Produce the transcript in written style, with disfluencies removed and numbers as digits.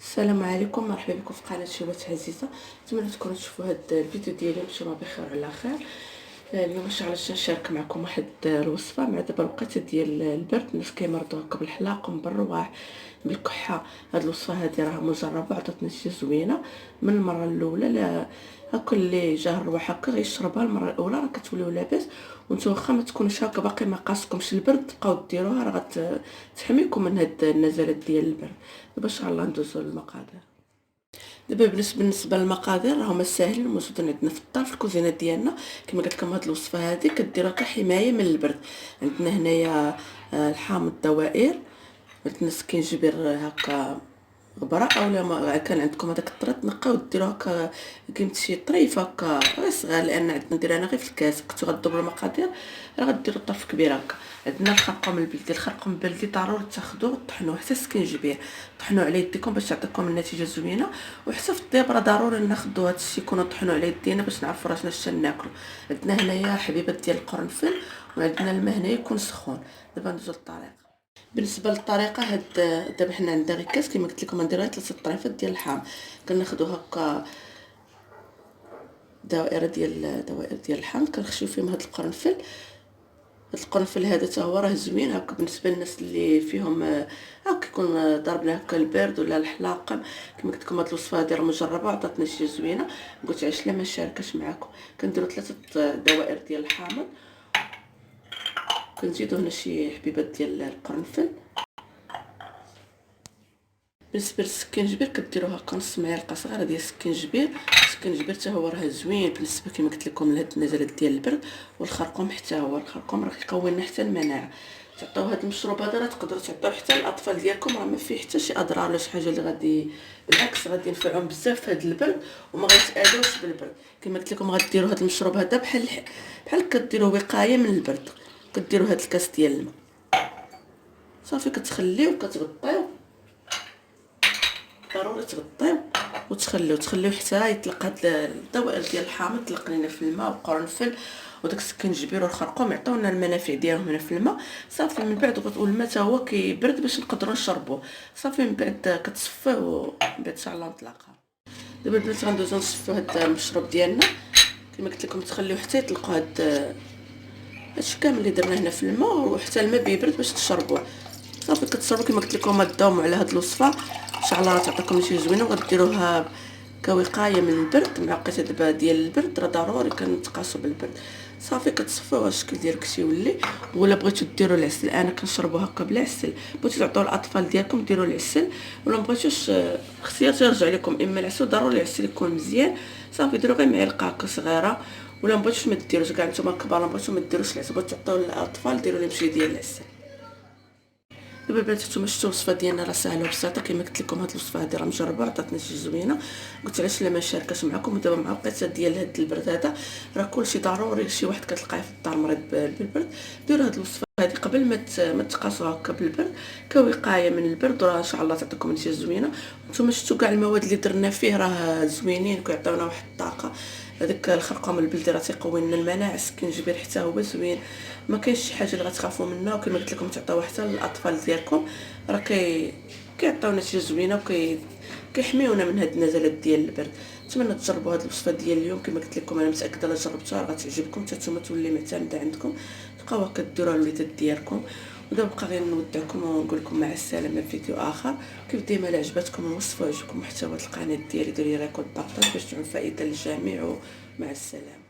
السلام عليكم، مرحبا بكم في قناه شوات عزيزه. نتمنى تكونوا تشوفوا هذا الفيديو ديالي ان شاء الله بخير وعلى خير. اليوم ان شاء الله نشارك معكم واحد الوصفه مع دابا الوقيته ديال البرد، الناس كيمرضوا هكا بالحلاق وبالرواح بالكحه. هاد الوصفه هذه راه مجربه عطات نتيجه زوينه من المره الاولى. لا هاكا اللي جاه الرواح هكا غيشربها المره الاولى راه كتوليو لاباس، وانتم واخا ما تكونوش هكا باقي ما قاسكمش البرد تبقاو ديروها راه غتحميكم من هاد النزلات ديال البرد. دابا ان شاء الله ندوزو للمقادير. دابا بالنسبه للمقادير راهما ساهلين موجودين عندنا في الدار في الكوزينه ديالنا. كما قلت لكم هاد الوصفه هذه كديروها كحمايه من البرد. عندنا هنايا الحامض الدوائر، عندنا سكينجبير هكا غبره، اولا ما كان عندكم هذاك الطريط تنقاو ديروها هكا قيمه شي طريف هكا غير صغير، لان عندنا ندير انا غير في الكاس. كنتو غدوبلو المقادير راه غديروا طرف كبير هكا. عندنا الخرقوم البلدي، الخرقوم البلدي ضروري تاخذوه طحنوه حتى السكينجبير طحنوه على يديكم باش تعطيكم النتيجه زوينه. وحتى في الطياب راه ضروري ناخذوا هذا الشيء يكونوا طحنوا على يدينا باش نعرفوا راه شنو ناكلوا. عندنا هنايا حبيبات ديال القرنفل، وعندنا الماء هنا يكون سخون. دابا ندوزو للطريقه. بالنسبه للطريقه دابا حنا عندنا غير كاس كما قلت لكم نديروا 3 طريفات ديال الحامض. كناخذوا هكا دوائر ديال الحامض، كنخشيو فيهم هذا القرنفل. هاد القرنفل هذا حتى هو راه زوين هكا بالنسبه للناس اللي فيهم هكا يكون ضربنا هكا البرد ولا الحلاق. كما قلت لكم هاد الوصفه هذه راه مجربه وعطات نتيجه زوينه، قلت علاش لا ما نشاركش معكم. كنديروا 3 دوائر ديال الحامض، كنزيدوا هنا شي حبيبات ديال القرنفل. بالنسبه للسكينجبير كديروا هكا نص معلقه صغيره ديال السكينجبير. السكينجبير حتى هو راه زوين بالنسبه كما قلت لكم لهاد النزلات ديال البرد. والخرقوم حتى هو، الخرقوم راه كيقوي لنا حتى المناعه. تعطيو هاد المشروب هذا راه تقدروا تعطيوه حتى للاطفال ديالكم، راه ما فيه حتى شي اضرار ولا شي حاجه اللي غادي، بالعكس غادي ينفعهم بزاف في هاد البرد وما غيتاذوش بالبرد. كما قلت لكم غديروا هاد المشروب هذا بحال كديروا وقايه من البرد. كديروا هاد الكاس ديال الماء صافي، كتخليوه كتغطيوه، ضروري تغطيو وتخليو حتى يطلق هاد الدوائر ديال الحامض. طلق لينا في الماء والقرنفل وداك السكينجبير والخرقوم يعطيونا المنافع ديالهم هنا في الماء. صافي من بعد والماء حتى هو كيبرد باش نقدروا نشربوه. صافي من بعد كتصفيه ومن بعد ان شاء الله نطلقها. دابا البنات غندوزو نصفيو هاد المشروب ديالنا. كما قلت لكم تخليو حتى يطلقوا هادشي كامل اللي درنا هنا في الماء، وحتى الماء بيبرد باش تشربوه. صافي كتصرفوا كما قلت لكم تداوموا على هاد الوصفه ان شاء الله تعطيكم نتيجه زوينه، وغديروها كوقايه من البرد. مع وقيته دابا ديال البرد راه ضروري كنتقاسوا بالبرد. صافي كتصفيوها الشكل ديالك يولي. ولا بغيتو ديروا العسل، انا كنشربوا هكا بلا عسل. بغيتو تعطيو الاطفال ديالكم ديروا العسل، ولا مبغيتوش اختيار تيرجع لكم. اما العسل ضروري العسل يكون مزيان. صافي ديروا غير معلقه هكا صغيره، ولا مبغيتوش ما ديروش كاع نتوما كبار بغيتو ما ديروش العسل، بغيتو تعطيو الاطفال ديروا لهم شي ديال العسل. دابا البنات نتوما شفتوا الوصفه ديالنا راه ساهله وبسيطه. كما قلت لكم هاد الوصفه هذه راه مجربه عطات نتيجه زوينه، قلت علاش لا ما نشاركش معكم. ودابا مع وقيته ديال هاد البرد هذا راه كلشي ضروري شي واحد كتلقاه في الدار مريض بالبرد ديروا هاد الوصفه هذه قبل ما تقاسوا هكا بالبرد كوقايه من البرد، وراه ان شاء الله تعطيكم نتيجه زوينه. نتوما شفتوا كاع المواد اللي درنا فيه راه زوينين كيعطيونا واحد الطاقه. هذاك الخرقوم البلدي راه تيقوي لنا المناعه، السكينجبير حتى هو زوين، ما كاينش شي حاجه اللي غتخافوا منها. وكما قلت لكم تعطيوها حتى للاطفال ديالكم، راه كيعطيو نتيجه زوينه كيحميونا من هاد النزلات ديال البرد. نتمنى تجربوا هاد الوصفه ديال اليوم. كما قلت لكم انا متاكده الا جربتوها راه غتعجبكم حتى نتوما تولي معتمده عندكم، تبقاو كديروها للوليدات ديالكم. ودابا بقى غير نودعكم ونقول لكم مع السلامه في فيديو اخر. كيف ديما الا عجبتكم الوصفه وعجبكم محتوى القناه ديالي ديروا لي لايك وبارطاج باش تعم فائده للجميع. ومع السلامه.